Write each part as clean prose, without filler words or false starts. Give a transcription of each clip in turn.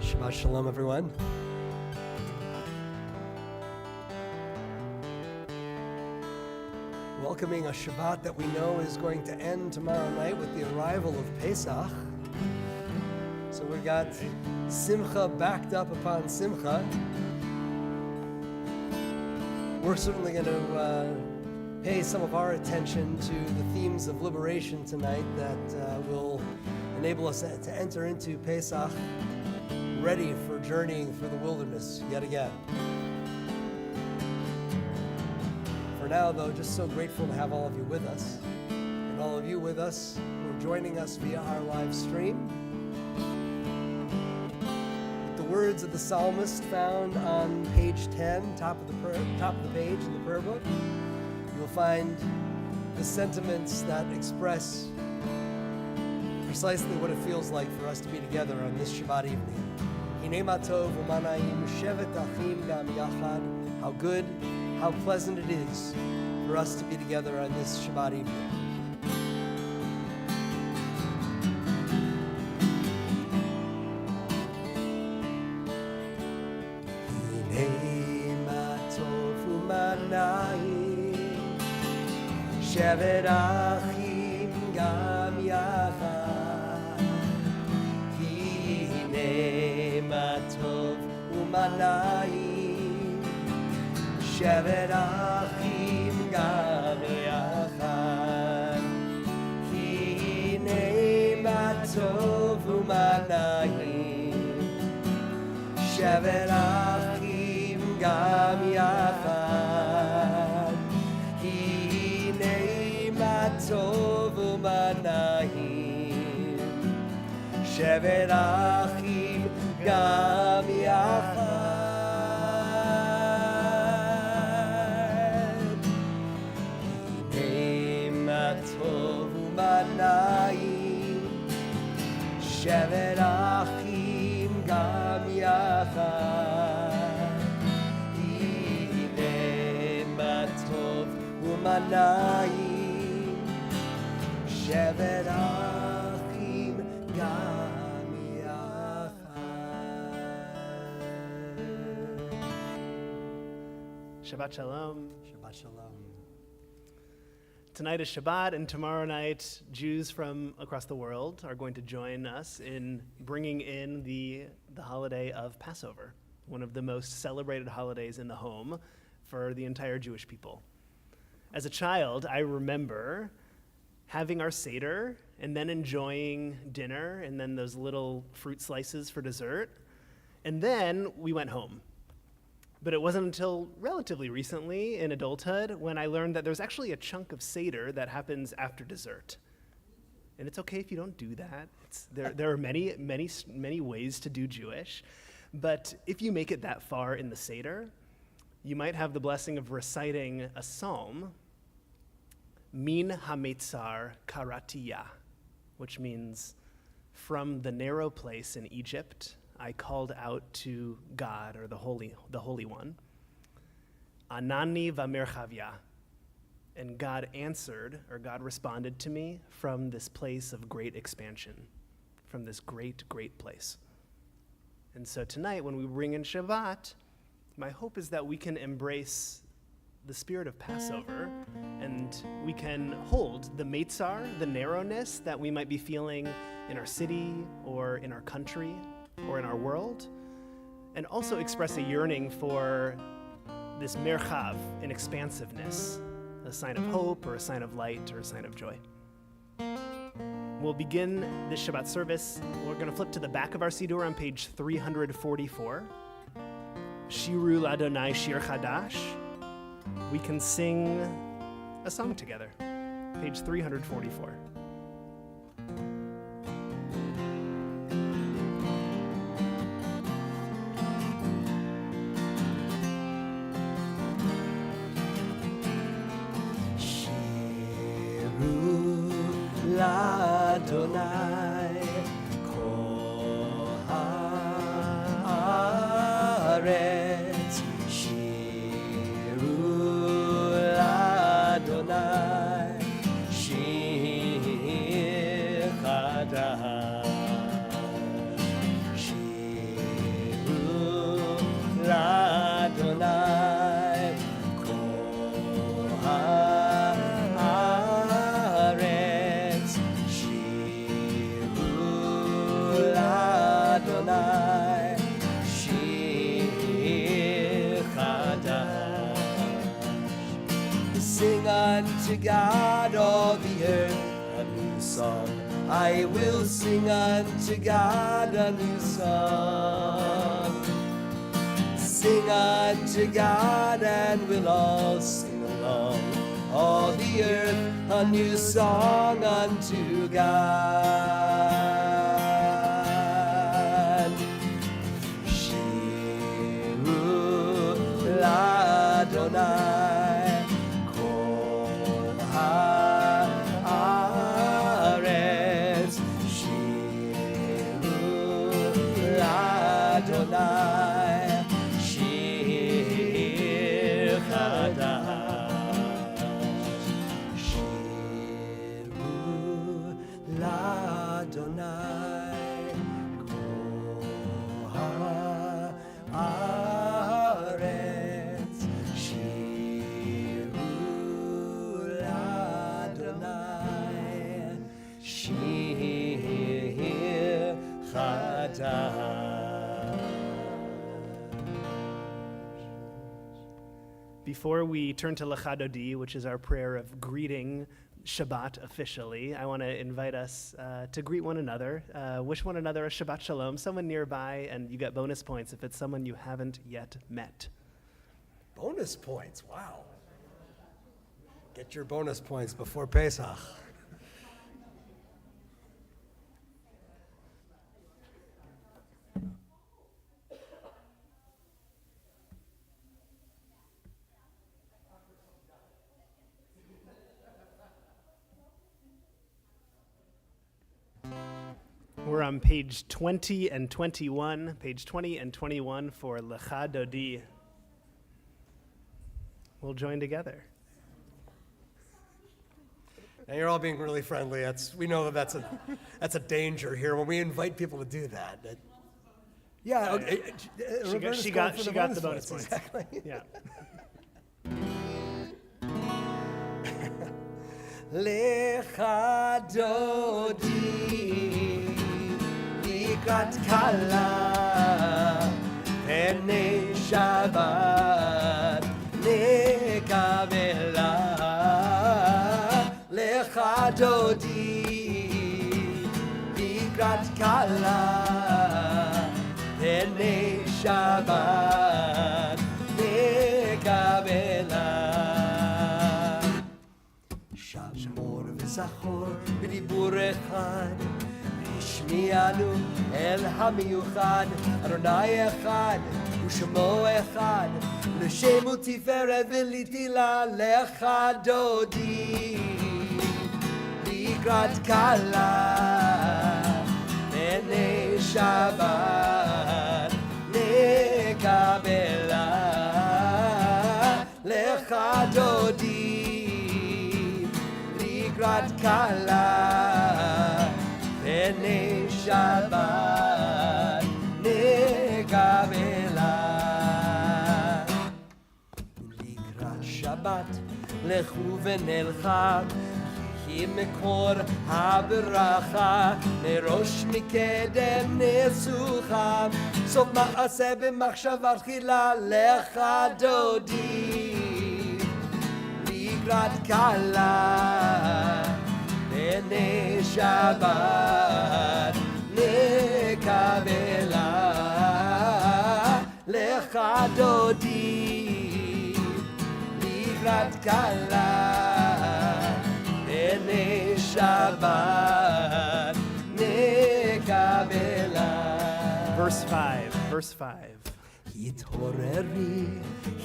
Shabbat Shalom, everyone. Welcoming a Shabbat that we know is going to end tomorrow night with the arrival of Pesach. So we've got Simcha backed up upon Simcha. We're certainly going to pay some of our attention to the themes of liberation tonight that will enable us to enter into Pesach ready for journeying through the wilderness yet again. For now, though, just so grateful to have all of you with us, and all of you with us who are joining us via our live stream. With the words of the psalmist found on page 10, top of the page in the prayer book, you'll find the sentiments that express precisely what it feels like for us to be together on this Shabbat evening. Hinei ma tov u'mana'im shevet achim gam yachad. How good, how pleasant it is for us to be together on this Shabbat evening. Hinei ma tov u'mana'im shevet achim gam yachad. Hinei ma tov u'mana'im shevet achim gam yachad. Hinei ma tov u'mana'im shevet achim gam yachad. Hinei ma tov u'mana'im shevet achim gam yachad. Hinei ma tov u'mana'im shevet achim gam yachad. Hinei ma tov u'mana'im shevet achim gam yachad. Shabbat Shalom. Shabbat Shalom. Tonight is Shabbat, and tomorrow night, Jews from across the world are going to join us in bringing in the holiday of Passover, one of the most celebrated holidays in the home for the entire Jewish people. As a child, I remember having our Seder and then enjoying dinner and then those little fruit slices for dessert, and then we went home. But it wasn't until relatively recently in adulthood when I learned that there's actually a chunk of Seder that happens after dessert. And it's okay if you don't do that. There are many ways to do Jewish. But if you make it that far in the Seder, you might have the blessing of reciting a psalm, Min HaMetzar Karatiya, which means, from the narrow place in Egypt, I called out to God, or the Holy One. Anani v'merchavya. And God answered, or God responded to me from this place of great expansion, from this great, great place. And so tonight, when we bring in Shabbat, my hope is that we can embrace the spirit of Passover, and we can hold the Meitzar, the narrowness that we might be feeling in our city, or in our country, or in our world, and also express a yearning for this merchav, an expansiveness, a sign of hope, or a sign of light, or a sign of joy. We'll begin this Shabbat service. We're going to flip to the back of our Siddur on page 344. Shiru Ladonai Shir Chadash. We can sing a song together. Page 344. Ladonai kol haaretz, shiru Ladonai shir chadash, shir unto God, all the earth a new song. I will sing unto God a new song. Sing unto God and we'll all sing along. All the earth a new song unto God. Shiru l'Adonai kol haaretz. Shiru l'Adonai shir chadash. Shiru l'Adonai kol haaretz. Shiru l'Adonai shir chadash. Before we turn to Lecha Dodi, which is our prayer of greeting Shabbat officially, I want to invite us to greet one another, wish one another a Shabbat Shalom, someone nearby, and you get bonus points if it's someone you haven't yet met. Bonus points, wow. Get your bonus points before Pesach. We're on page 20 and 21, page 20 and 21 for Lecha Dodi. We'll join together. Now you're all being really friendly. We know that's a danger here when we invite people to do that. Yeah, okay. She got the bonus points. Exactly. Yeah. Lecha Dodi likrat kala pnei Shabbat nekavela. Lecha Dodi likrat kala pnei Shabbat nekavela. שמור וזכור בדיבור אחד, השמיענו אל המיוחד, אדוני אחד ושמו אחד, לשם ותפארת ולתהילה. לך דודי לקראת כלה פני שבת נקבלה. לך דודי לקראת כלה פני שבת נקבלה. לקראת שבת לכו ונלכה, יהי מקור הברכה, מראש מקדם נסוכה, סוף מעשה במחשבה תחילה. לך דודי לקראת כלה פני שבת נקבלה. לך דודי לקראת כלה פני שבת נקבלה. Verse 5. התעוררי,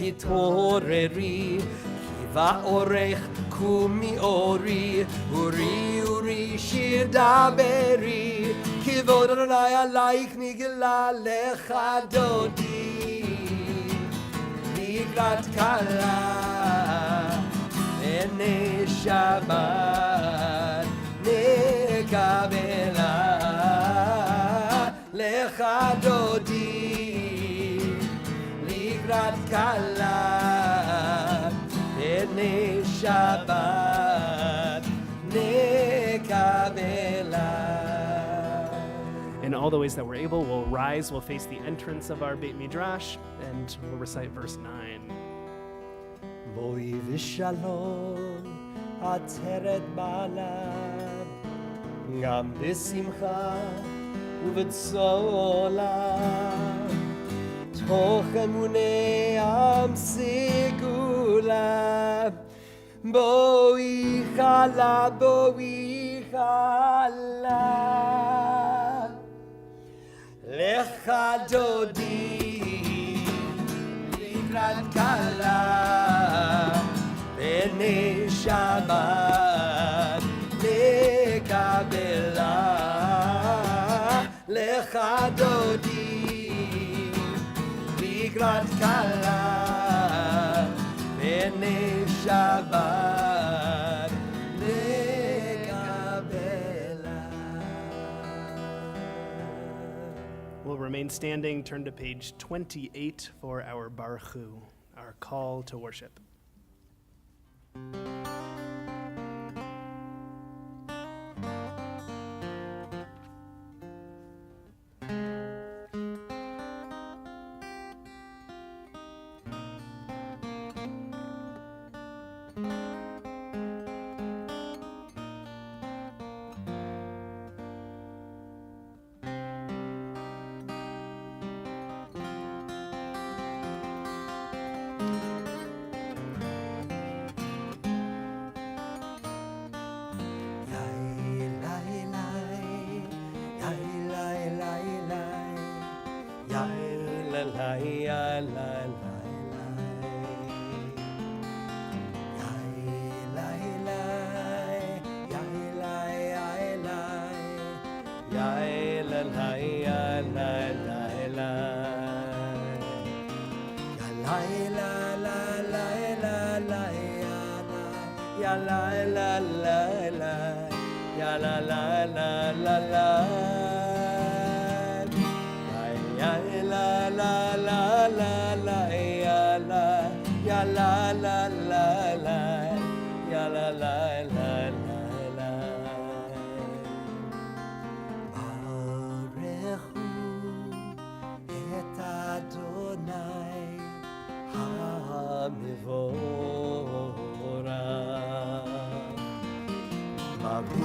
התעוררי, ואורך קומי אורי, אורי שיר דברי, כבוד אדוני עלייך נגלה. לך דודי לקראת כלה פני שבת נקבלה. לך דודי לקראת כלה פני שבת נקבלה. In all the ways that we're able, we'll rise, we'll face the entrance of our Beit Midrash, and we'll recite verse 9. בואי ושלום עטרת בעליו, גם בשמחה ובצולה, תוך אמוני עם סגולה. בואי חלה, בואי חלה, לך דודי לקראת כלה, בני שבת לקבלה. לך דודי לקראת כלה, בני שבת לקבלה. We'll remain standing. Turn to page 28 for our Baruchu, our call to worship.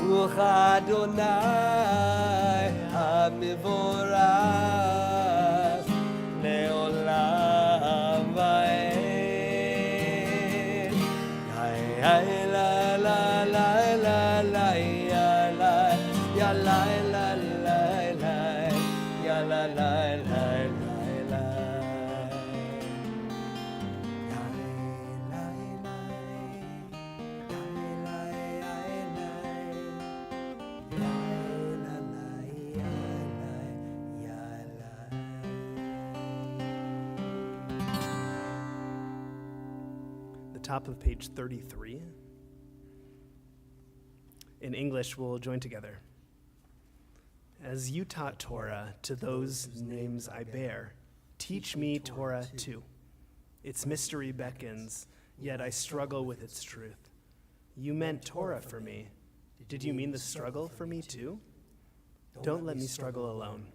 Baruch Adonai HaMevorach Le'olam Va'ed. Ya la la la la la ya la ya la la la la ya la la la la Top of page 33. In English, we'll join together. As you taught Torah to those names I bear, teach me Torah too. Its mystery beckons, yet I struggle with its truth. You meant Torah for me. Did you mean the struggle for me too? Don't let me struggle alone.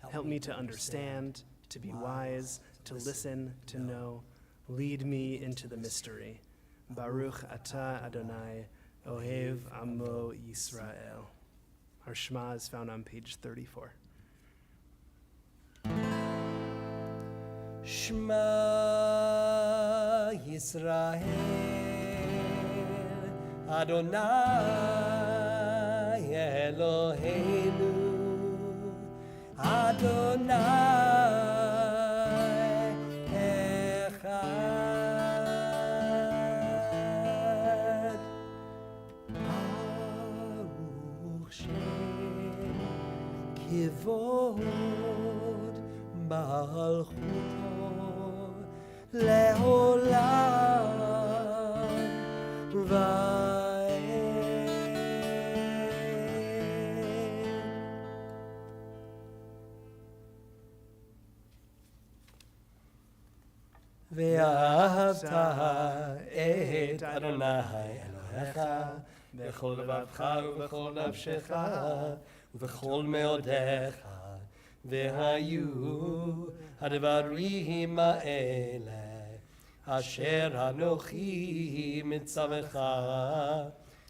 Help me to understand, to be wise, to listen, to know. Lead me into the mystery. Baruch Atah Adonai, Ohev Amo Yisrael. Our Shema is found on page 34. Shema Yisrael, Adonai Eloheinu, Adonai כבוד מלכותו לעולם ועד. ואהבת את אדוני אלוהיך בכל לבבך ובכל נפשך ובכל מאודיך, והיו הדברים האלה אשר אנוכי מצווך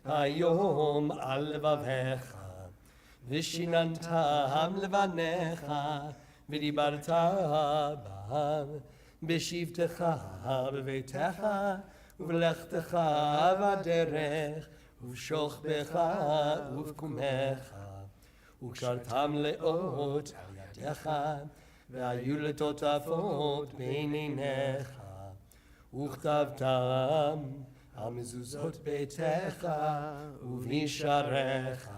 היום על לבביך, ושיננתם לבניך, ודיברת בם, בשבתך בביתך, ובלכתך בדרך, ובשוכבך ובקומך, וקשרתם לאות על ידיך, והיו לטוטפות בין עיניך, וכתבתם על מזוזות ביתך ובשעריך,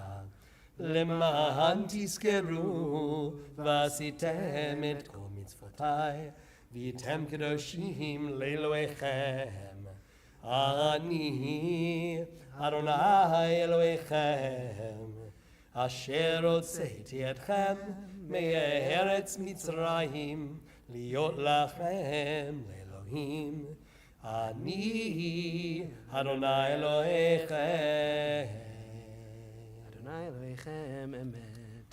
למען תזכרו ועשיתם את כל מצוותיי, והייתם קדושים לאלוהיכם. אני אדוני אלוהיכם, אשר הוצאתי אתכם מארץ מצרים, להיות לכם לאלוהים. אני אדוני אלוהיכם. Adonai Elohechem Emet.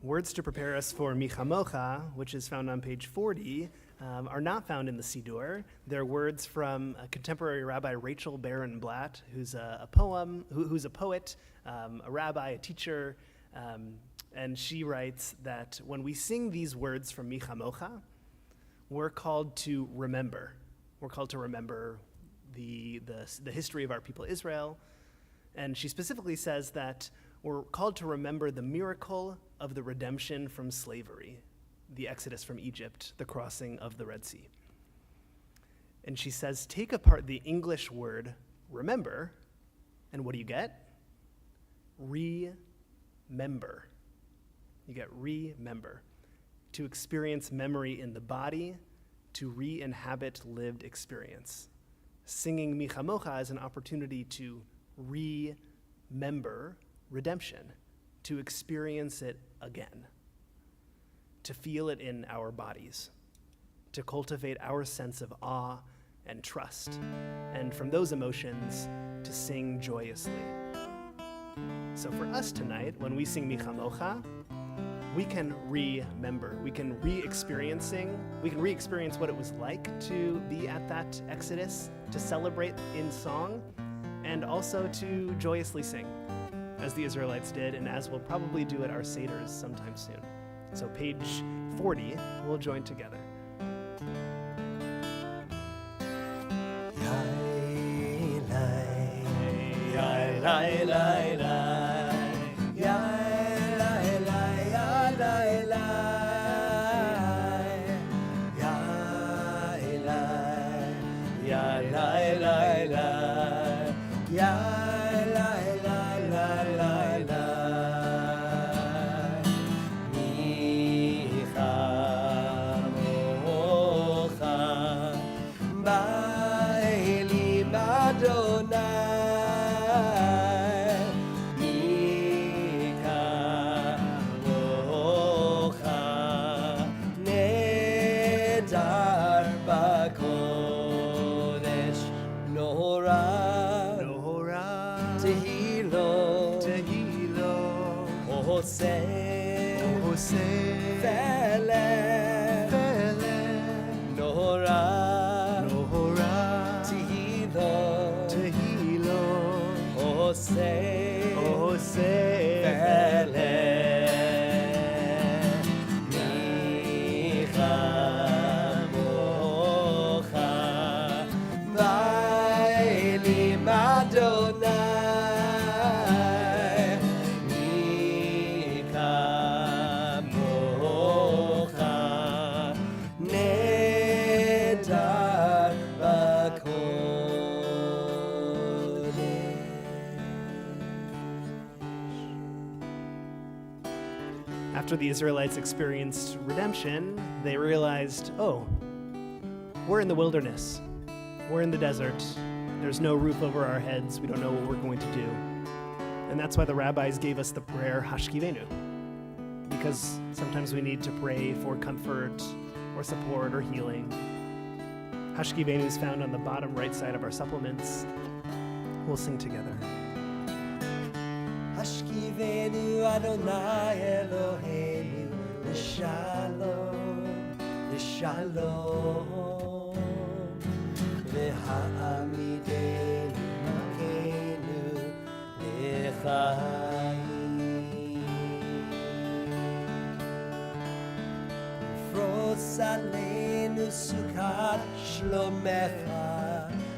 Words to prepare us for Michamocha, which is found on page 40, are not found in the Siddur. They're words from a contemporary Rabbi Rachel Barron-Blatt, who's a poet, a rabbi, a teacher, and she writes that when we sing these words from Michamocha, we're called to remember. We're called to remember the history of our people Israel. And she specifically says that we're called to remember the miracle of the redemption from slavery, the exodus from Egypt, the crossing of the Red Sea. And she says, take apart the English word remember, and what do you get? Remember. You get remember. To experience memory in the body, to re-inhabit lived experience. Singing Michamocha is an opportunity to remember redemption, to experience it again, to feel it in our bodies, to cultivate our sense of awe and trust, and from those emotions, to sing joyously. So for us tonight, when we sing Michamocha, we can remember, we can re-experience what it was like to be at that Exodus, to celebrate in song, and also to joyously sing, as the Israelites did, and as we'll probably do at our Seders sometime soon. So page 40, we'll join together. After the Israelites experienced redemption, they realized, oh, we're in the wilderness. We're in the desert. There's no roof over our heads. We don't know what we're going to do. And that's why the rabbis gave us the prayer Hashkivenu, because sometimes we need to pray for comfort or support or healing. Hashkivenu is found on the bottom right side of our supplements. We'll sing together. Hashkivenu Adonai Eloheinu, L'shalom, L'shalom. עלינו סוכת שלומך,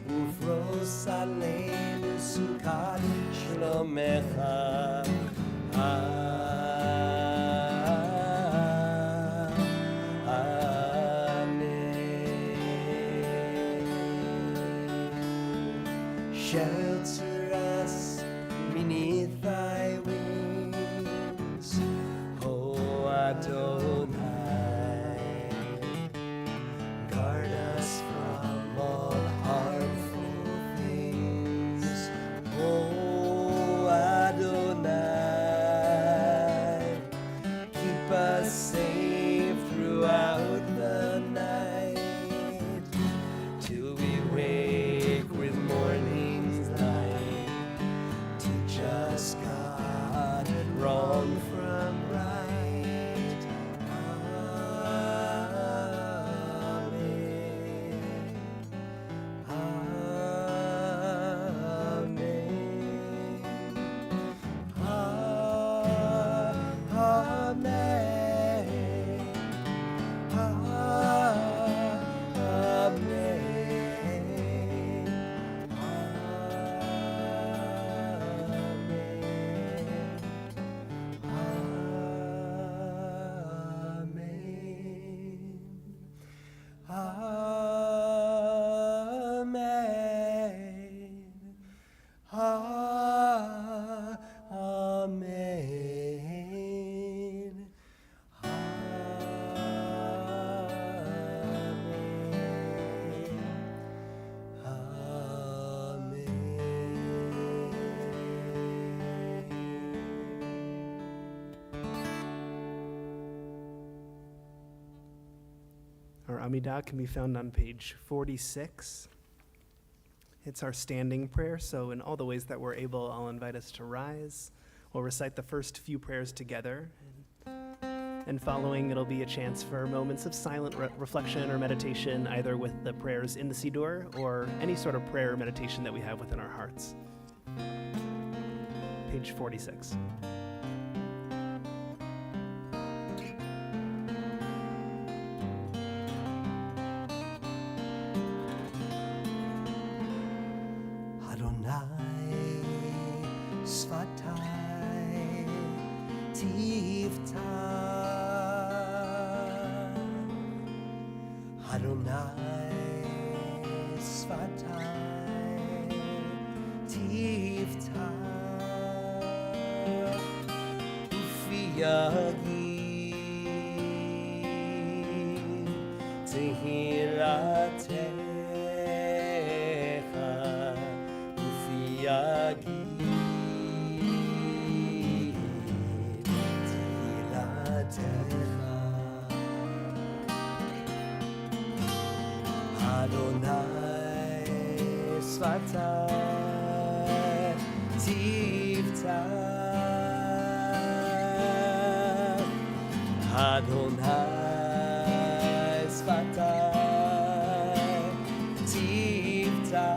ופרוס עלינו סוכת שלומך. Shelter us beneath thy wings, O Adonai. Guard us from all harmful things, O Adonai. Keep us safe throughout the night, till we wake with morning's light. Teach us, God, wrong from right. Amen. Our Amidah can be found on page 46. It's our standing prayer, so in all the ways that we're able, I'll invite us to rise. We'll recite the first few prayers together. And following, it'll be a chance for moments of silent reflection or meditation, either with the prayers in the Siddur or any sort of prayer or meditation that we have within our hearts. Page 46. Svatai tivta Adonai Svatai tivta Ufiyagi Tehiratecha Ufiyagi Adonai Svatai Tivta Adonai Svatai Tivta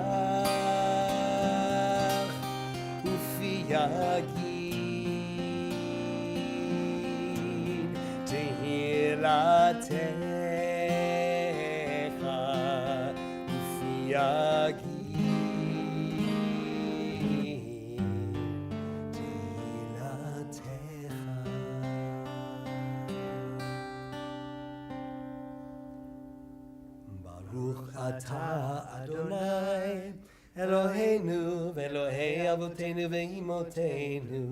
Ufiyagin Tehiratecha Baruch atah Adonai Eloheinu ve'Elohei Avotenu ve'Imotenu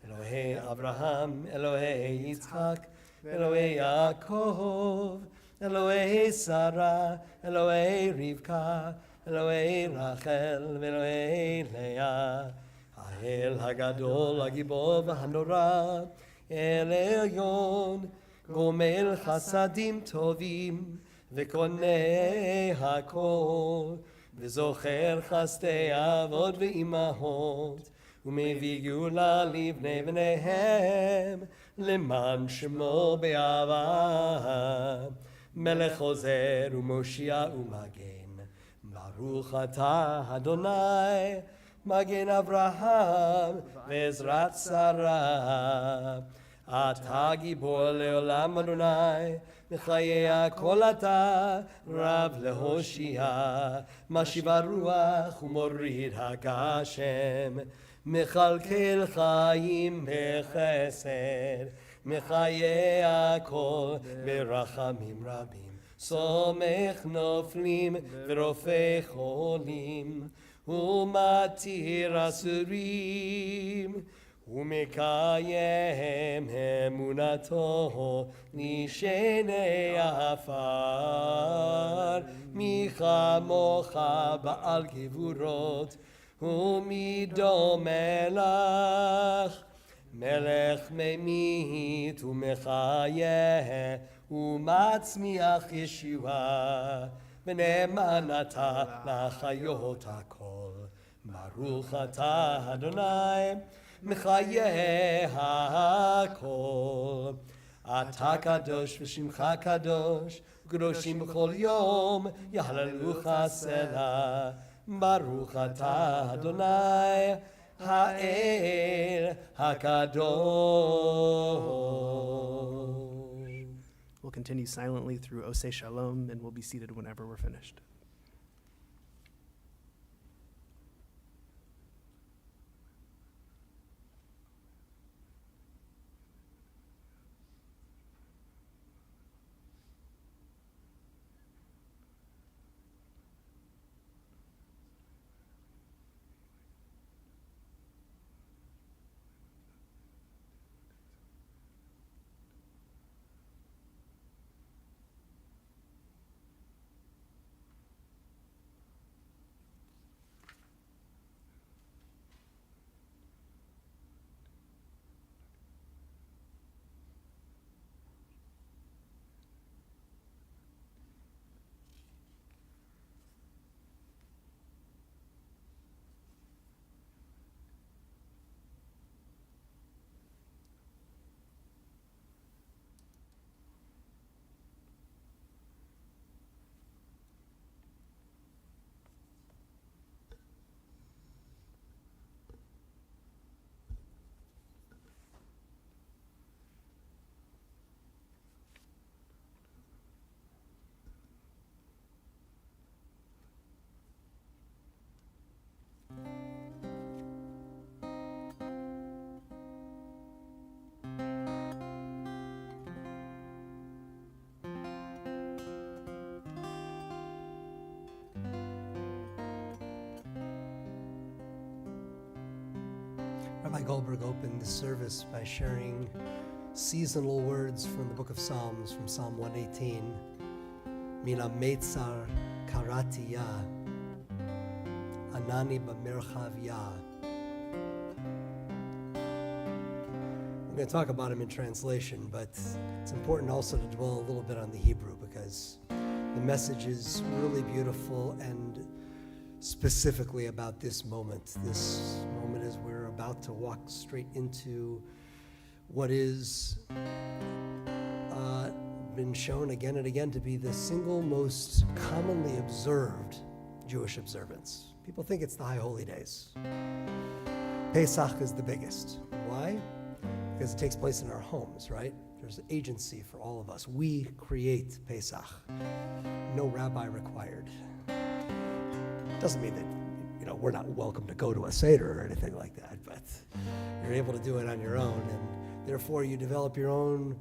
Elohei Abraham Elohei Yitzchak Elohei Yaakov Elohei Sarah, Elohei Rivka, Elohei Rachel, Elohei Leah, Ha'el Hagadol, Hagibor v'Hanora, El Elyon, Gomel Chasadim Tovim, V'konei Hakol, V'zocher Chastei Avot v'Imahot, U'mevii Geula livnei bneihem, Leman Shemo be'ava. Melech Ozer u'Moshia u'Magen, Baruch atah Adonai, Magen Avraham ve'Ezrat Sarah, אתה גיבור לעולם אדוני, מחיי הכל אתה רב להושיע, משיב הרוח ומוריד הגשם, מכלכל חיים בחסד, מחיי הכל ברחמים רבים, סומך נופלים ורופא חולים, ומתיר אסורים, ומקיים אמונתו לשני עפר, מי כמוך בעל גבורות ומידו מלך, מלך ממית ומחיה ומצמיח ישועה, ונאמנתה לחיות הכל. ברוך אתה אדוני מחיי הכל. אתה קדוש ושמך קדוש, קדושים בכל יום יהללוך סלה. ברוך אתה אדוני האל הקדוש. We'll continue silently through Oseh Shalom, and we'll be seated whenever we're finished. Rabbi Goldberg opened the service by sharing seasonal words from the book of Psalms, from Psalm 118. Mina metzar karati ya, anani b'merchav ya. I'm going to talk about him in translation, but it's important also to dwell a little bit on the Hebrew because the message is really beautiful and specifically about this moment. This moment as we're about to walk straight into what is been shown again and again to be the single most commonly observed Jewish observance. People think it's the High Holy Days. Pesach is the biggest. Why? Because it takes place in our homes, right? There's agency for all of us. We create Pesach. No rabbi required. Doesn't mean that, we're not welcome to go to a Seder or anything like that, but you're able to do it on your own, and therefore you develop your own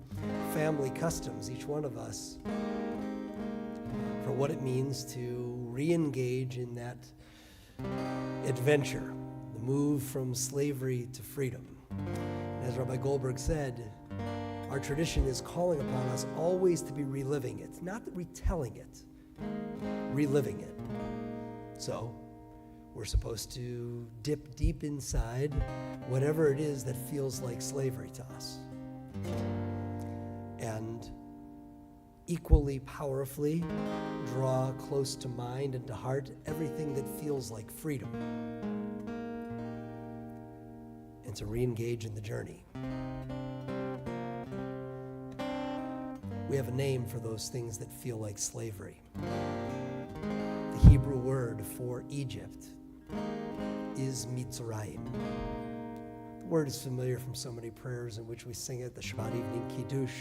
family customs, each one of us, for what it means to re-engage in that adventure, the move from slavery to freedom. And as Rabbi Goldberg said, our tradition is calling upon us always to be reliving it, not retelling it, reliving it. So, we're supposed to dip deep inside whatever it is that feels like slavery to us. And equally powerfully draw close to mind and to heart everything that feels like freedom. And to re-engage in the journey. We have a name for those things that feel like slavery. The Hebrew word for Egypt is Mitzrayim. The word is familiar from so many prayers in which we sing it, the Shabbat evening Kiddush.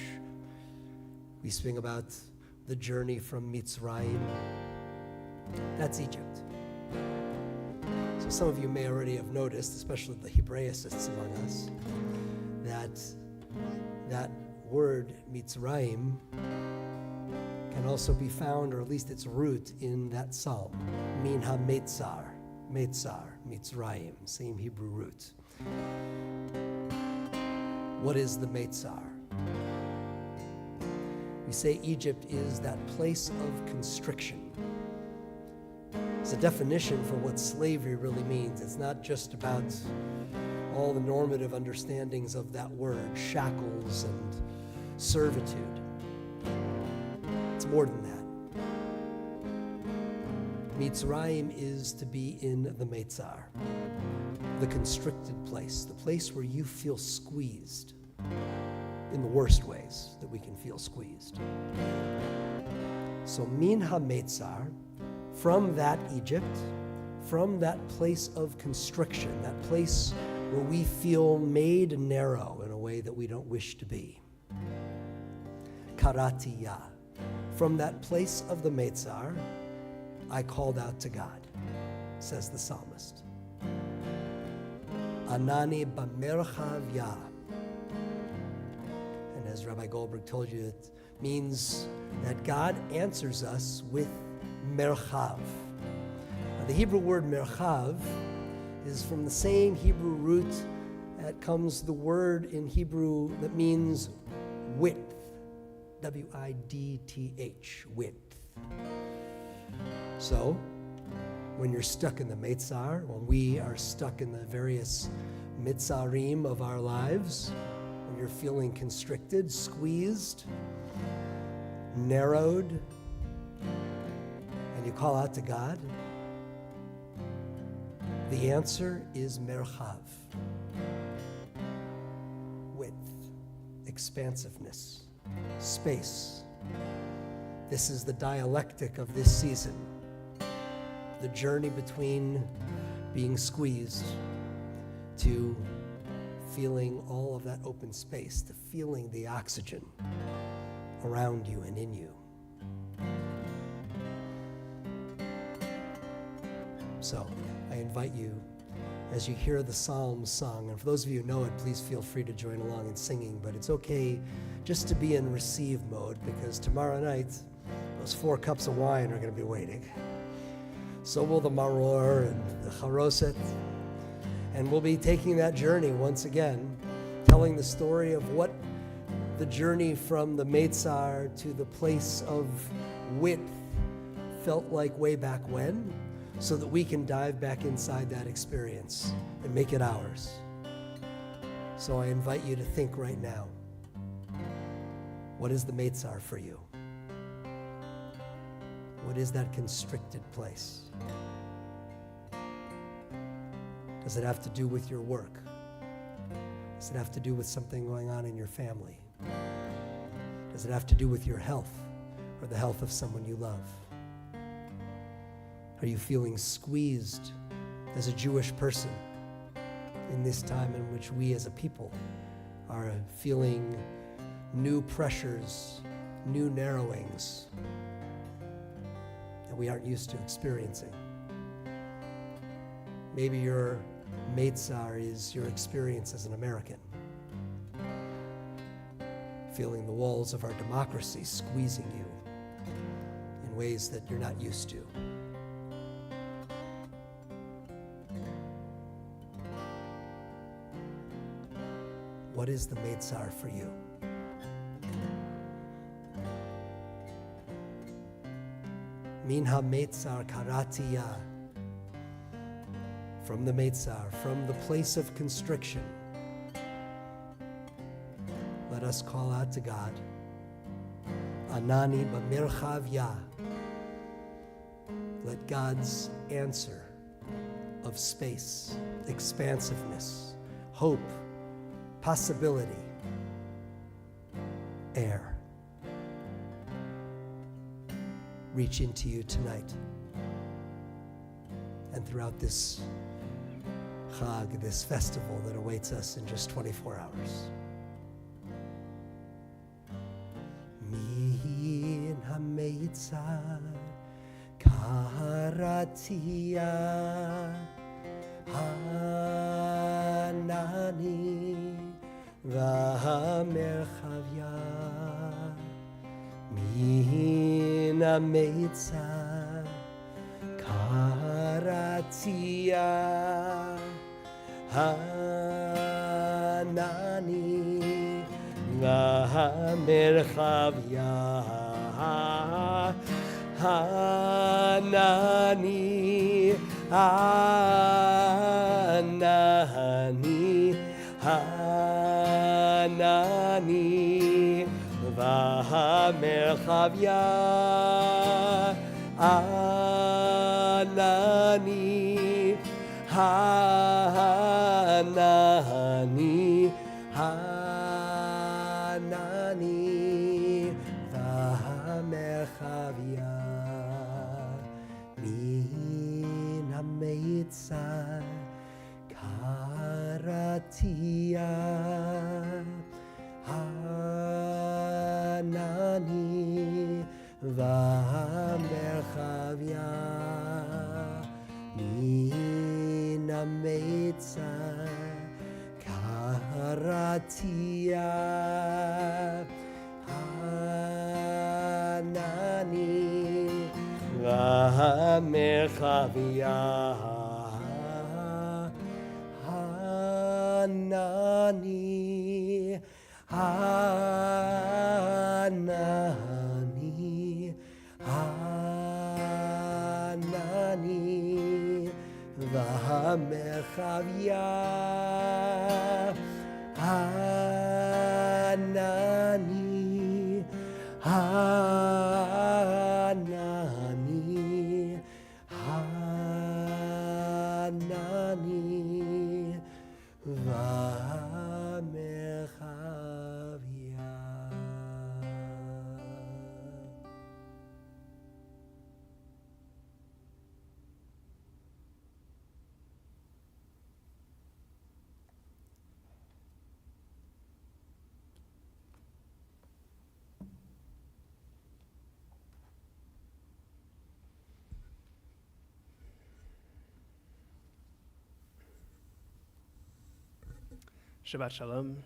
We sing about the journey from Mitzrayim. That's Egypt. So some of you may already have noticed, especially the Hebraicists among us, that word Mitzrayim can also be found, or at least its root, in that psalm. Min ha-Metzar, Metzar, Mitzrayim, same Hebrew root. What is the Metzar? We say Egypt is that place of constriction. It's a definition for what slavery really means. It's not just about all the normative understandings of that word, shackles and servitude. It's more than that. Mitzrayim is to be in the Metzar, the constricted place, the place where you feel squeezed in the worst ways that we can feel squeezed. So Min ha-Metzar, from that Egypt, from that place of constriction, that place where we feel made narrow in a way that we don't wish to be. Karatiya, from that place of the Metzar, I called out to God, says the psalmist. Anani b'merchav ya. And as Rabbi Goldberg told you, it means that God answers us with merchav. Now, the Hebrew word merchav is from the same Hebrew root that comes the word in Hebrew that means width, W-I-D-T-H, width. So, when you're stuck in the Metzar, when we are stuck in the various Mitzarim of our lives, when you're feeling constricted, squeezed, narrowed, and you call out to God, the answer is merchav, width, expansiveness, space. This is the dialectic of this season. The journey between being squeezed to feeling all of that open space, to feeling the oxygen around you and in you. So I invite you, as you hear the Psalms sung, and for those of you who know it, please feel free to join along in singing, but it's okay just to be in receive mode, because tomorrow night, those 4 cups of wine are going to be waiting. So will the maror and the charoset. And we'll be taking that journey once again, telling the story of what the journey from the Metzar to the place of width felt like way back when, so that we can dive back inside that experience and make it ours. So I invite you to think right now, what is the Metzar for you? What is that constricted place? Does it have to do with your work? Does it have to do with something going on in your family? Does it have to do with your health or the health of someone you love? Are you feeling squeezed as a Jewish person in this time in which we as a people are feeling new pressures, new narrowings that we aren't used to experiencing? Maybe your Metzar is your experience as an American, feeling the walls of our democracy squeezing you in ways that you're not used to. What is the Metzar for you? Min ha-Metzar karatiya. From the Metzar, from the place of constriction, let us call out to God. Anani b'merchav ya. Let God's answer of space, expansiveness, hope, possibility, air, reach into you tonight and throughout this Chag, this festival that awaits us in just 24 hours. Min ha-meitzar karatia hanani v'ha-merchavya min ha-meitzar karatia hanani v'ha-merchavya hanani hanani hanani v'ha-merchavya hanani hanani hanani v'ha-merchavya min ha-meitzar karatia hanani v'ha-merchavya min ha-meitzar karatia hanani v'ha-merchavya hanani hanani hanani v'ha-merchavya hanani hanani hanani v'ha-merchavya. Shabbat Shalom.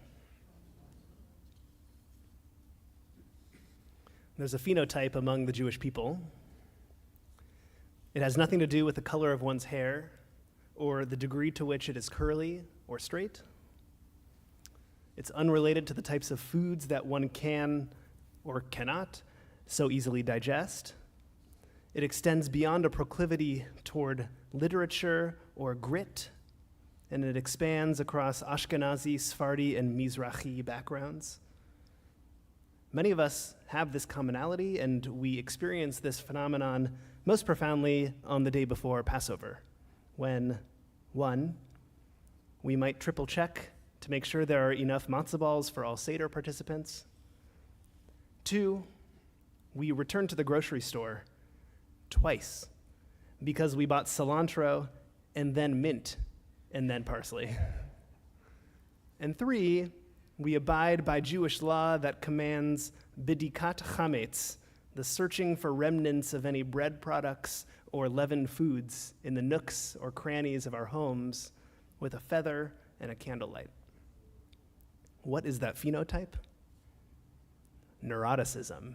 There's a phenotype among the Jewish people. It has nothing to do with the color of one's hair or the degree to which it is curly or straight. It's unrelated to the types of foods that one can or cannot so easily digest. It extends beyond a proclivity toward literature or grit, and it expands across Ashkenazi, Sephardi, and Mizrahi backgrounds. Many of us have this commonality, and we experience this phenomenon most profoundly on the day before Passover, when, 1, we might triple check to make sure there are enough matzah balls for all Seder participants. 2, we return to the grocery store twice because we bought cilantro and then mint and then parsley. And 3, we abide by Jewish law that commands bidikat chametz, the searching for remnants of any bread products or leavened foods in the nooks or crannies of our homes with a feather and a candlelight. What is that phenotype? Neuroticism.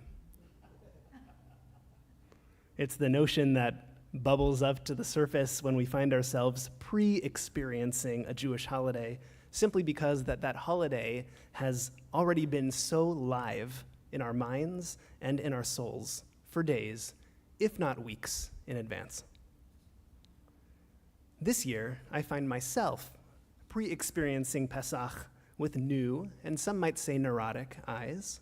It's the notion that bubbles up to the surface when we find ourselves pre-experiencing a Jewish holiday, simply because that holiday has already been so live in our minds and in our souls for days, if not weeks, in advance. This year, I find myself pre-experiencing Pesach with new, and some might say neurotic, eyes,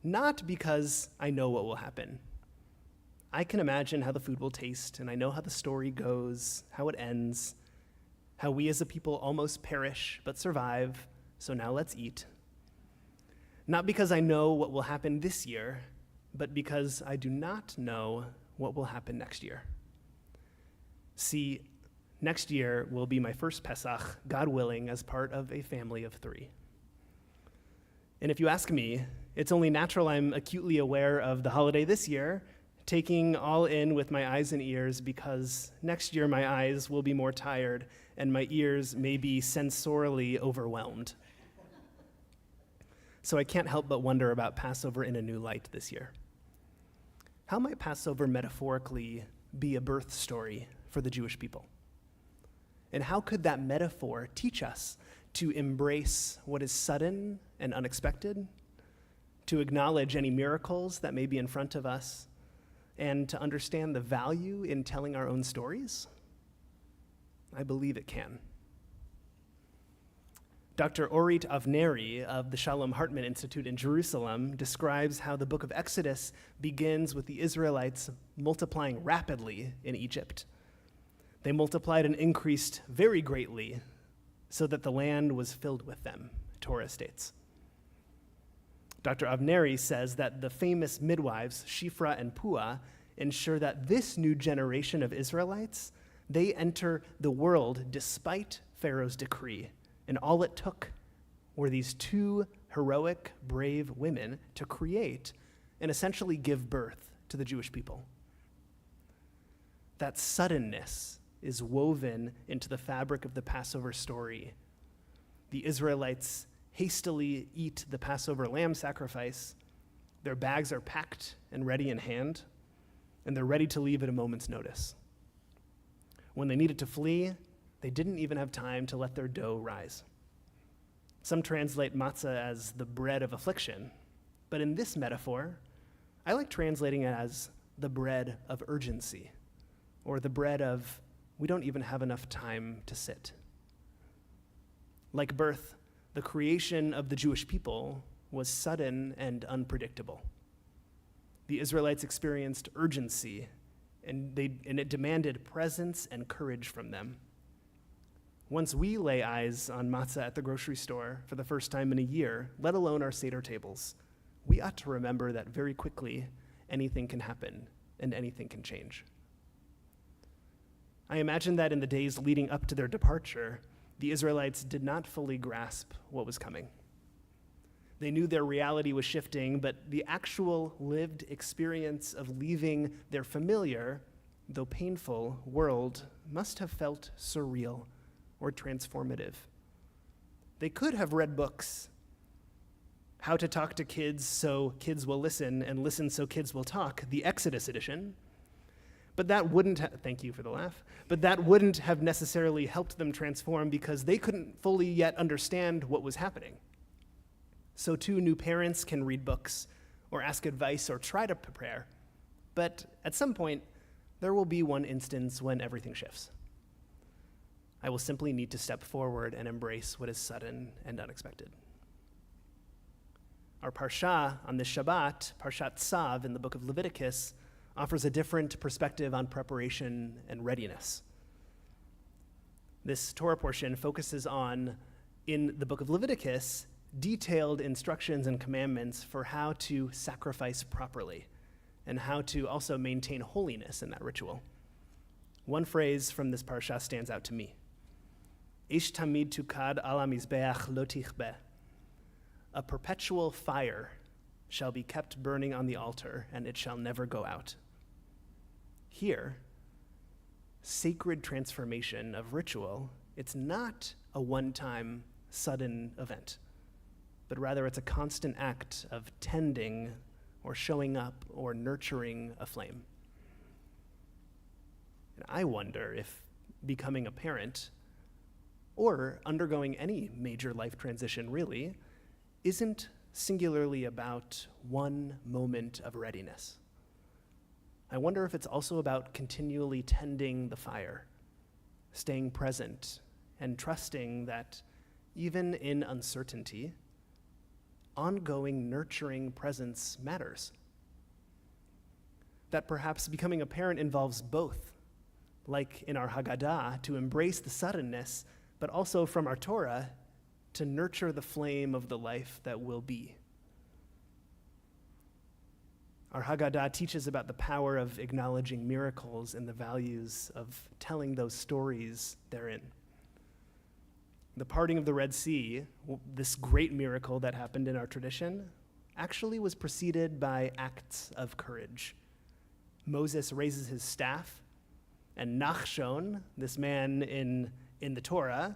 not because I know what will happen. I can imagine how the food will taste, and I know how the story goes, how it ends, how we as a people almost perish but survive, so now let's eat. Not because I know what will happen this year, but because I do not know what will happen next year. See, next year will be my first Pesach, God willing, as part of a family of 3. And if you ask me, it's only natural I'm acutely aware of the holiday this year, taking all in with my eyes and ears, because next year my eyes will be more tired and my ears may be sensorially overwhelmed. So I can't help but wonder about Passover in a new light this year. How might Passover metaphorically be a birth story for the Jewish people? And how could that metaphor teach us to embrace what is sudden and unexpected, to acknowledge any miracles that may be in front of us, and to understand the value in telling our own stories? I believe it can. Dr. Orit Avneri of the Shalom Hartman Institute in Jerusalem describes how the book of Exodus begins with the Israelites multiplying rapidly in Egypt. They multiplied and increased very greatly so that the land was filled with them, Torah states. Dr. Avneri says that the famous midwives, Shifra and Puah, ensure that this new generation of Israelites, they enter the world despite Pharaoh's decree. And all it took were these 2 heroic, brave women to create and essentially give birth to the Jewish people. That suddenness is woven into the fabric of the Passover story. The Israelites hastily eat the Passover lamb sacrifice. Their bags are packed and ready in hand, and they're ready to leave at a moment's notice. When they needed to flee, they didn't even have time to let their dough rise. Some translate matzah as the bread of affliction, but in this metaphor, I like translating it as the bread of urgency, or the bread of we don't even have enough time to sit. Like birth, the creation of the Jewish people was sudden and unpredictable. The Israelites experienced urgency, and it demanded presence and courage from them. Once we lay eyes on matzah at the grocery store for the first time in a year, let alone our Seder tables, we ought to remember that very quickly anything can happen and anything can change. I imagine that in the days leading up to their departure, the Israelites did not fully grasp what was coming. They knew their reality was shifting, but the actual lived experience of leaving their familiar, though painful, world must have felt surreal or transformative. They could have read books, How to Talk to Kids So Kids Will Listen and Listen So Kids Will Talk, the Exodus edition, but that wouldn't thank you for the laugh, but that wouldn't have necessarily helped them transform because they couldn't fully yet understand what was happening. So too, new parents can read books or ask advice or try to prepare, but at some point, there will be one instance when everything shifts. I will simply need to step forward and embrace what is sudden and unexpected. Our parsha on this Shabbat, Parshat Tzav in the book of Leviticus, offers a different perspective on preparation and readiness. This Torah portion focuses on, in the book of Leviticus, detailed instructions and commandments for how to sacrifice properly and how to also maintain holiness in that ritual. One phrase from this parsha stands out to me. Ish tamid tukad al hamizbeach lo tichbeh. A perpetual fire shall be kept burning on the altar, and it shall never go out. Here, sacred transformation of ritual, it's not a one-time sudden event, but rather it's a constant act of tending or showing up or nurturing a flame. And I wonder if becoming a parent or undergoing any major life transition really isn't singularly about one moment of readiness. I wonder if it's also about continually tending the fire, staying present, and trusting that even in uncertainty, ongoing nurturing presence matters. That perhaps becoming a parent involves both, like in our Haggadah, to embrace the suddenness, but also from our Torah, to nurture the flame of the life that will be. Our Haggadah teaches about the power of acknowledging miracles and the values of telling those stories therein. The parting of the Red Sea, this great miracle that happened in our tradition, actually was preceded by acts of courage. Moses raises his staff, and Nachshon, this man in the Torah,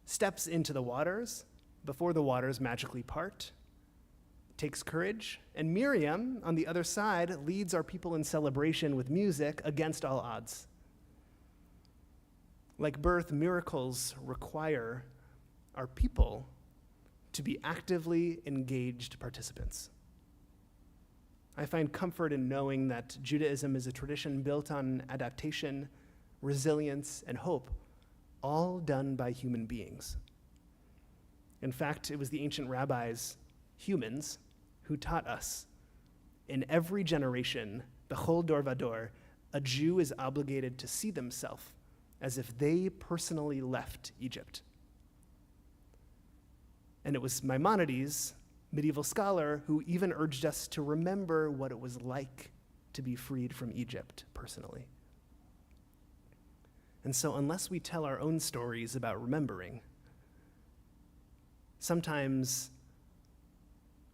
steps into the waters before the waters magically part, takes courage, and Miriam, on the other side, leads our people in celebration with music against all odds. Like birth, miracles require our people to be actively engaged participants. I find comfort in knowing that Judaism is a tradition built on adaptation, resilience, and hope, all done by human beings. In fact, it was the ancient rabbis, humans, who taught us, in every generation, bechol dor vador, a Jew is obligated to see themselves as if they personally left Egypt. And it was Maimonides, medieval scholar, who even urged us to remember what it was like to be freed from Egypt personally. And so unless we tell our own stories about remembering, sometimes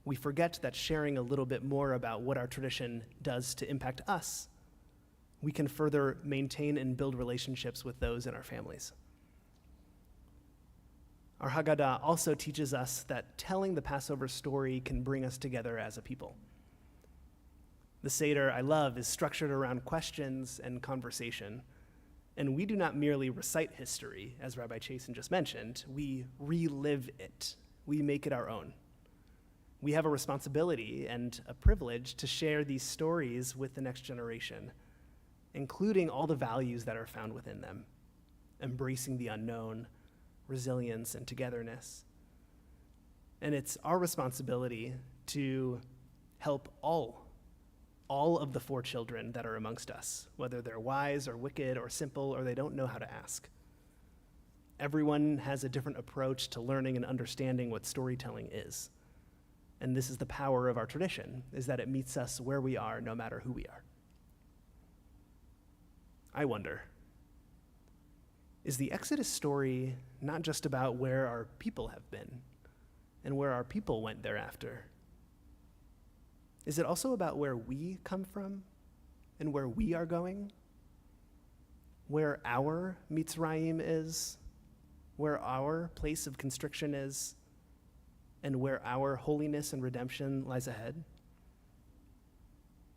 we forget that sharing a little bit more about what our tradition does to impact us, we can further maintain and build relationships with those in our families. Our Haggadah also teaches us that telling the Passover story can bring us together as a people. The Seder I love is structured around questions and conversation, and we do not merely recite history, as Rabbi Chasen just mentioned, we relive it. We make it our own. We have a responsibility and a privilege to share these stories with the next generation, including all the values that are found within them, embracing the unknown, resilience, and togetherness. And it's our responsibility to help all of the 4 children that are amongst us, whether they're wise or wicked or simple or they don't know how to ask. Everyone has a different approach to learning and understanding what storytelling is. And this is the power of our tradition, is that it meets us where we are, no matter who we are. I wonder, is the Exodus story not just about where our people have been and where our people went thereafter? Is it also about where we come from and where we are going? Where our Mitzrayim is, where our place of constriction is, and where our holiness and redemption lies ahead?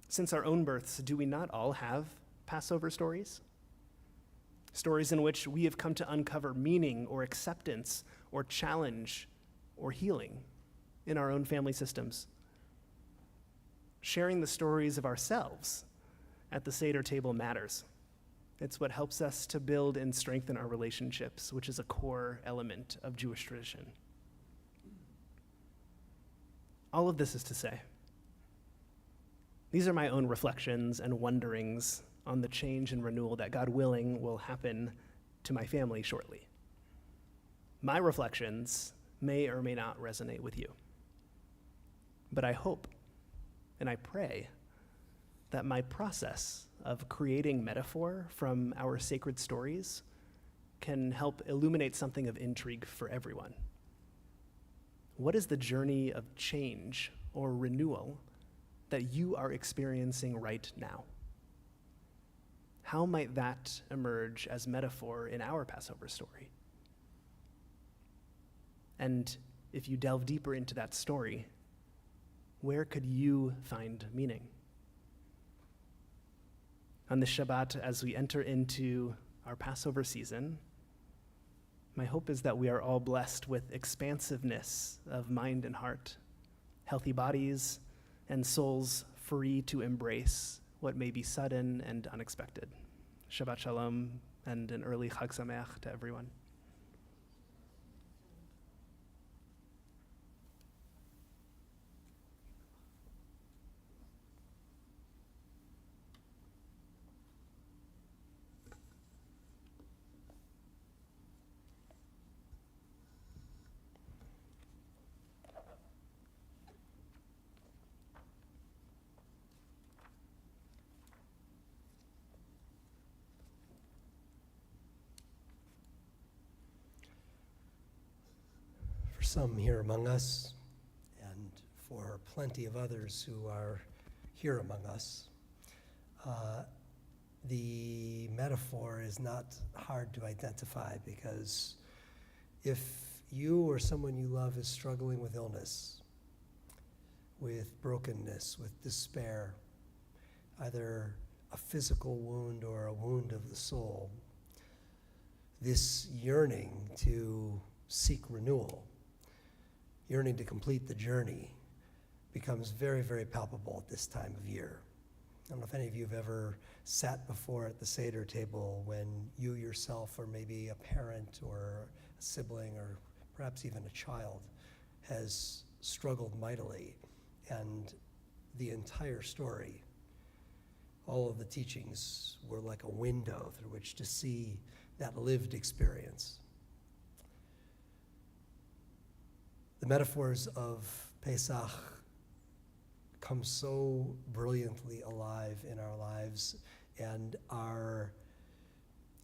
Since our own births, do we not all have Passover stories? Stories in which we have come to uncover meaning or acceptance or challenge or healing in our own family systems. Sharing the stories of ourselves at the Seder table matters. It's what helps us to build and strengthen our relationships, which is a core element of Jewish tradition. All of this is to say, these are my own reflections and wonderings on the change and renewal that, God willing, will happen to my family shortly. My reflections may or may not resonate with you, but I hope and I pray that my process of creating metaphor from our sacred stories can help illuminate something of intrigue for everyone. What is the journey of change or renewal that you are experiencing right now? How might that emerge as metaphor in our Passover story? And if you delve deeper into that story, where could you find meaning? On this Shabbat, as we enter into our Passover season, my hope is that we are all blessed with expansiveness of mind and heart, healthy bodies, and souls free to embrace what may be sudden and unexpected. Shabbat Shalom and an early Chag Sameach to everyone. some here among us, and for plenty of others who are here among us, the metaphor is not hard to identify, because if you or someone you love is struggling with illness, with brokenness, with despair, either a physical wound or a wound of the soul, this yearning to seek renewal, yearning to complete the journey, becomes very, very palpable at this time of year. I don't know if any of you have ever sat before at the Seder table when you yourself, or maybe a parent or a sibling or perhaps even a child, has struggled mightily, and the entire story, all of the teachings were like a window through which to see that lived experience. The metaphors of Pesach come so brilliantly alive in our lives and are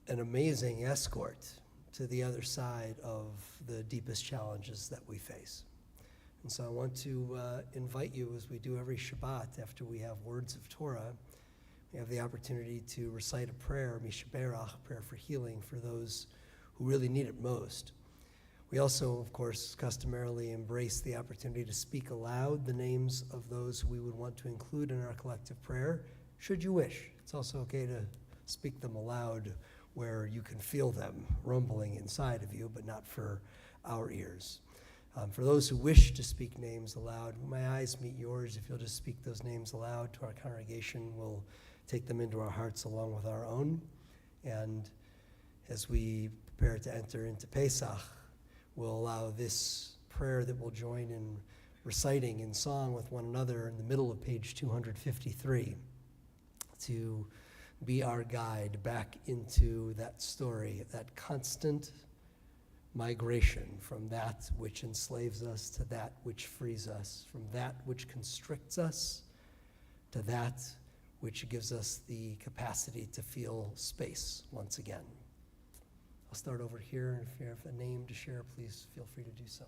an amazing escort to the other side of the deepest challenges that we face. And so I want to invite you, as we do every Shabbat after we have words of Torah, we have the opportunity to recite a prayer, Mishaberach, prayer for healing for those who really need it most. We also, of course, customarily embrace the opportunity to speak aloud the names of those we would want to include in our collective prayer, should you wish. It's also okay to speak them aloud where you can feel them rumbling inside of you, but not for our ears. For those who wish to speak names aloud, my eyes meet yours. If you'll just speak those names aloud to our congregation, we'll take them into our hearts along with our own. And as we prepare to enter into Pesach, we'll allow this prayer that we'll join in reciting in song with one another in the middle of page 253 to be our guide back into that story, that constant migration from that which enslaves us to that which frees us, from that which constricts us to that which gives us the capacity to feel space once again. I'll start over here. If you have a name to share, please feel free to do so.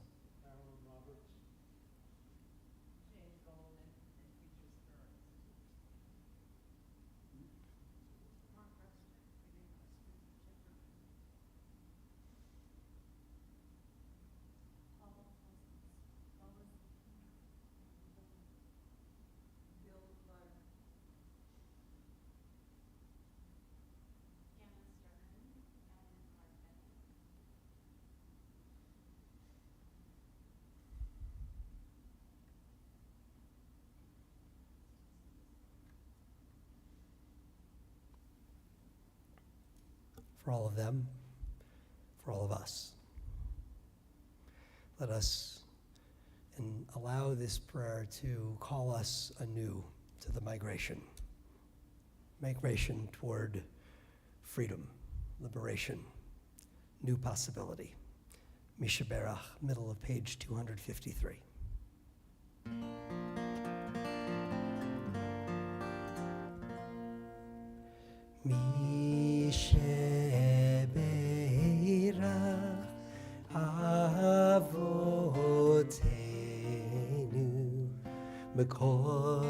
For all of them, for all of us. Let us and allow this prayer to call us anew to the migration toward freedom, liberation, new possibility. Mishaberach, middle of page 253. Mishaberach Avotenu Mekor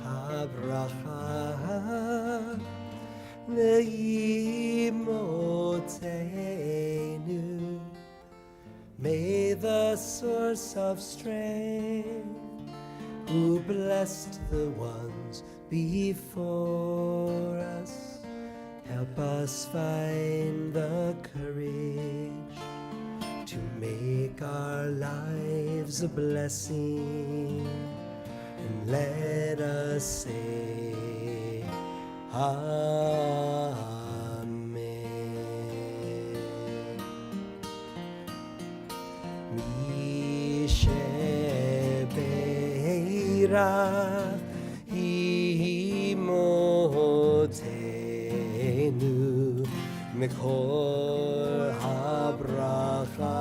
habracha Leimotenu. May the source of strength, who blessed the ones before us, help us find the courage to make our lives a blessing, and let us say Amen. Mishaberach Imotenu Mekor habracha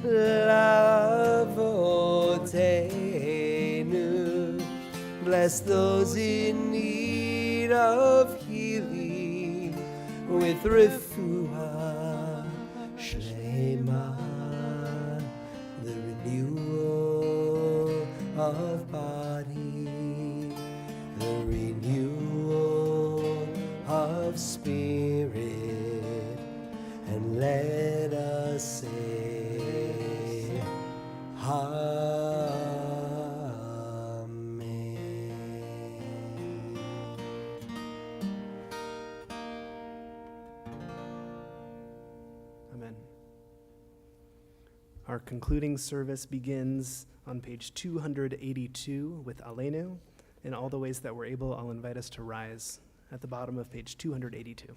Lavotenu. Bless those in need of healing with refuah shlema. of body, the renewal of spirit, and let us say, Amen. Amen. Our concluding service begins on page 282 with Aleinu. In all the ways that we're able, I'll invite us to rise at the bottom of page 282.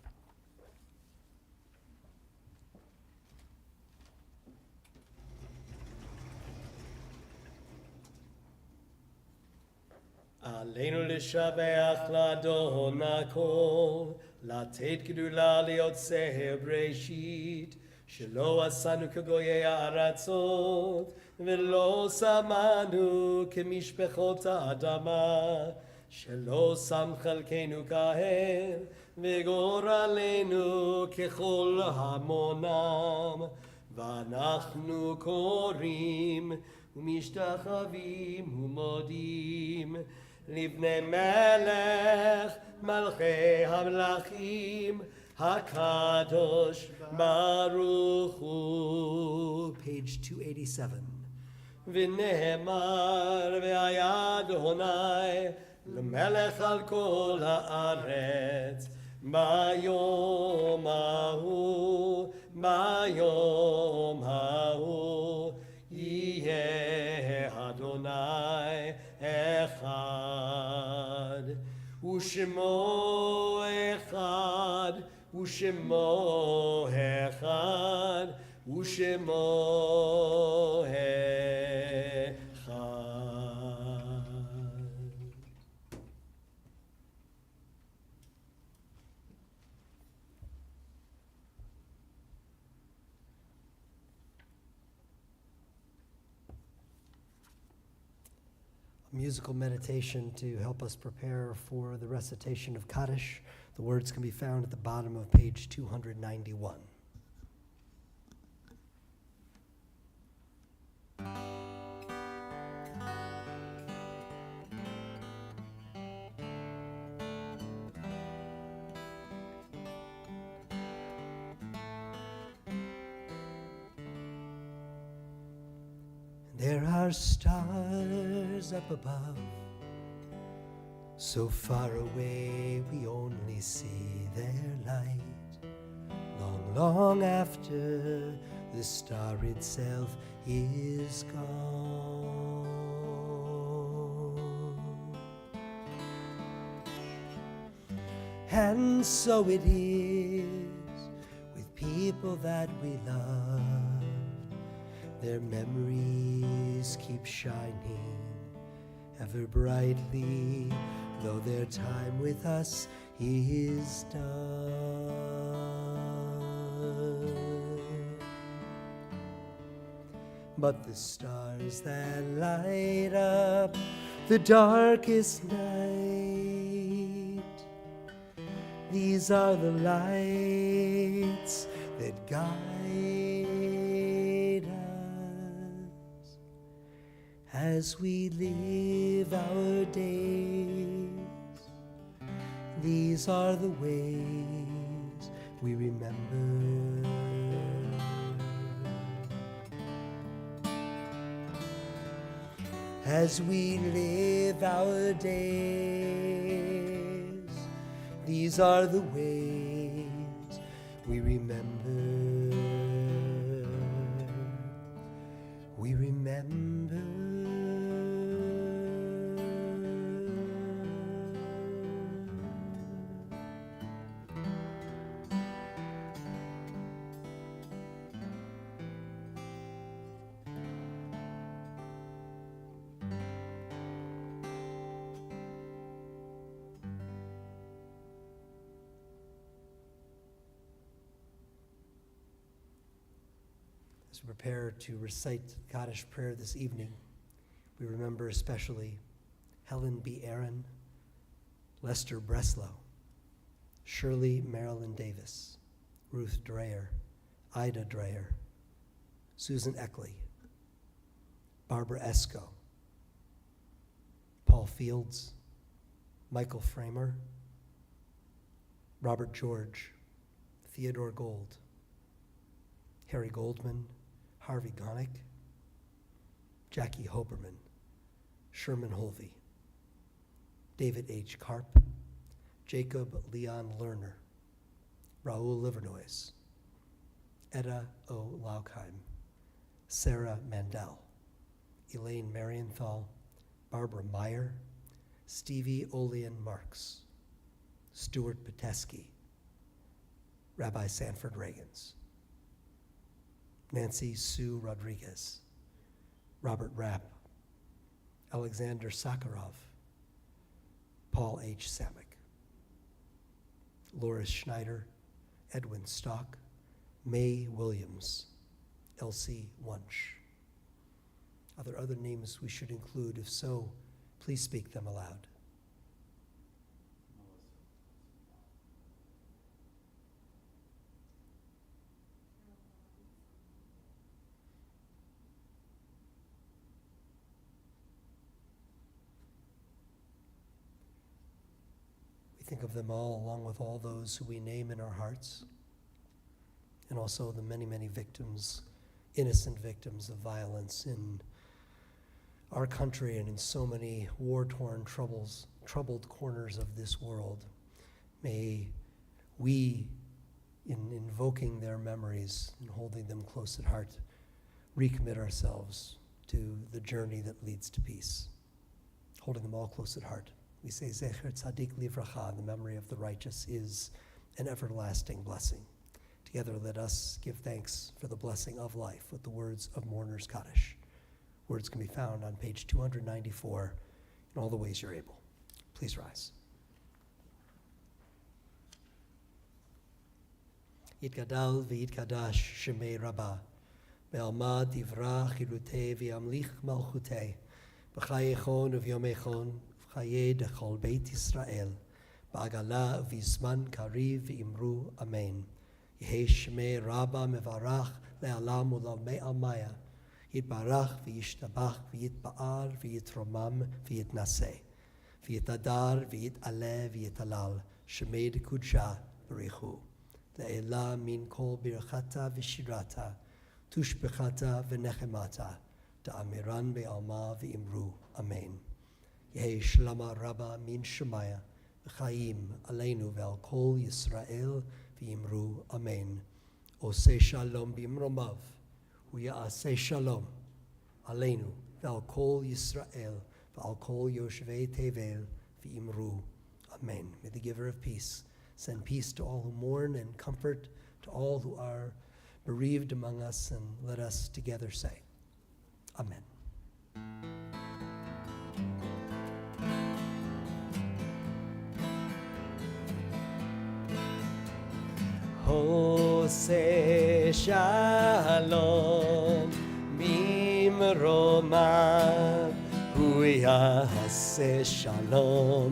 עלינו לשבח לאדון הכל, לתת גדולה ליוצא בראשית, שלא עשנו כגויי הארצות, ולא שמנו כמשפחות האדמה, שלא שם חלקנו כהם, וגורלנו ככל המונם, ואנחנו קוראים ומשתחווים ומודים לבני מלך מלכי המלכים הקדוש ברוך הוא. Page 287. ונאמר והיה אדוני למלך על כל הארץ ביום ההוא, ביום ההוא יהיה אדוני אחד, ושמו אחד, ושמו אחד, ושמו אחד. Musical meditation to help us prepare for the recitation of Kaddish. The words can be found at the bottom of page 291. There are stars up above, so far away we only see their light. Long, long after the star itself is gone. And so it is with people that we love. Their memories keep shining ever brightly, though their time with us is done. But the stars that light up the darkest night, these are the lights that guide as we live our days. These are the ways we remember. As we live our days, these are the ways we remember. We remember. As we prepare to recite Kaddish prayer this evening, we remember especially Helen B. Aaron, Lester Breslow, Shirley Marilyn Davis, Ruth Dreyer, Ida Dreyer, Susan Eckley, Barbara Esco, Fields, Michael Framer, Robert George, Theodore Gold, Harry Goldman, Harvey Gonick, Jackie Hoberman, Sherman Holvey, David H. Karp, Jacob Leon Lerner, Raul Livernois, Etta O. Laukheim, Sarah Mandel, Elaine Marienthal, Barbara Meyer, Stevie Olean Marks, Stuart Pateski, Rabbi Sanford Reagans, Nancy Sue Rodriguez, Robert Rapp, Alexander Sakharov, Paul H. Samick, Loris Schneider, Edwin Stock, May Williams, Elsie Wunsch. Are there other names we should include? If so, please speak them aloud. We think of them all along with all those who we name in our hearts, and also the many, many victims, innocent victims of violence in our country and in so many war-torn, troubled corners of this world. May we, in invoking their memories and holding them close at heart, recommit ourselves to the journey that leads to peace. Holding them all close at heart, we say, Zecher Tzadik Livracha, the memory of the righteous is an everlasting blessing. Together, let us give thanks for the blessing of life with the words of Mourner's Kaddish. Words can be found on page 294 in all the ways you're able. Please rise. Yitgadal v'yitkadash shemei Rabbah, be'alma divra chilutei v'yamlich malchutei, b'chayechon u'v'yomechon, v'chayei dechol beit Yisrael, ba'agala v'yizman kariv v'imru amen. Yehei shemei Rabbah mevarach le'alam u'lavmei almaya, יתברך וישתבח ויתפאר ויתרומם ויתנשא ויתהדר ויתעלה ויתהלל שמי דקודשה בריחו לעילה מן כל ברכתה ושירתה תושבחתה ונחמתה תאמירן בעלמה ואמרו אמן. יהי שלמה רבה מן שמיה וחיים עלינו ועל כל ישראל ואמרו אמן. עושה שלום במרומיו ויעשה שלום עלינו ועל כל ישראל ועל כל יושבי תבל ואמרו Amen. May the giver of peace send peace to all who mourn and comfort to all who are bereaved among us, and let us together say, Amen. Hoseh Shalom Mimromav Hu Yaseh Shalom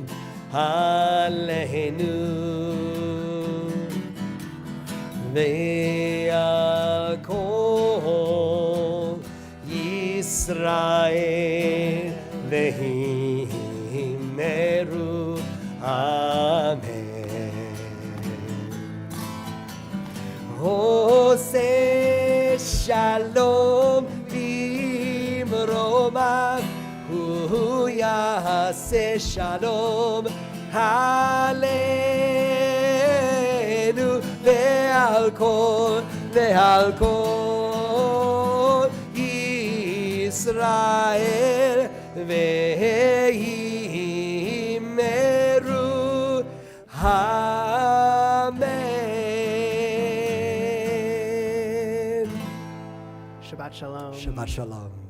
Aleinu Ve'al Kol Yisrael Vehimeru Amen. Hoseh Shalom Bimromav Hu Yaseh Shalom Aleinu Ve'al Kol Yisrael Vehimeru Amen. Shabbat Shalom. Shabbat Shalom.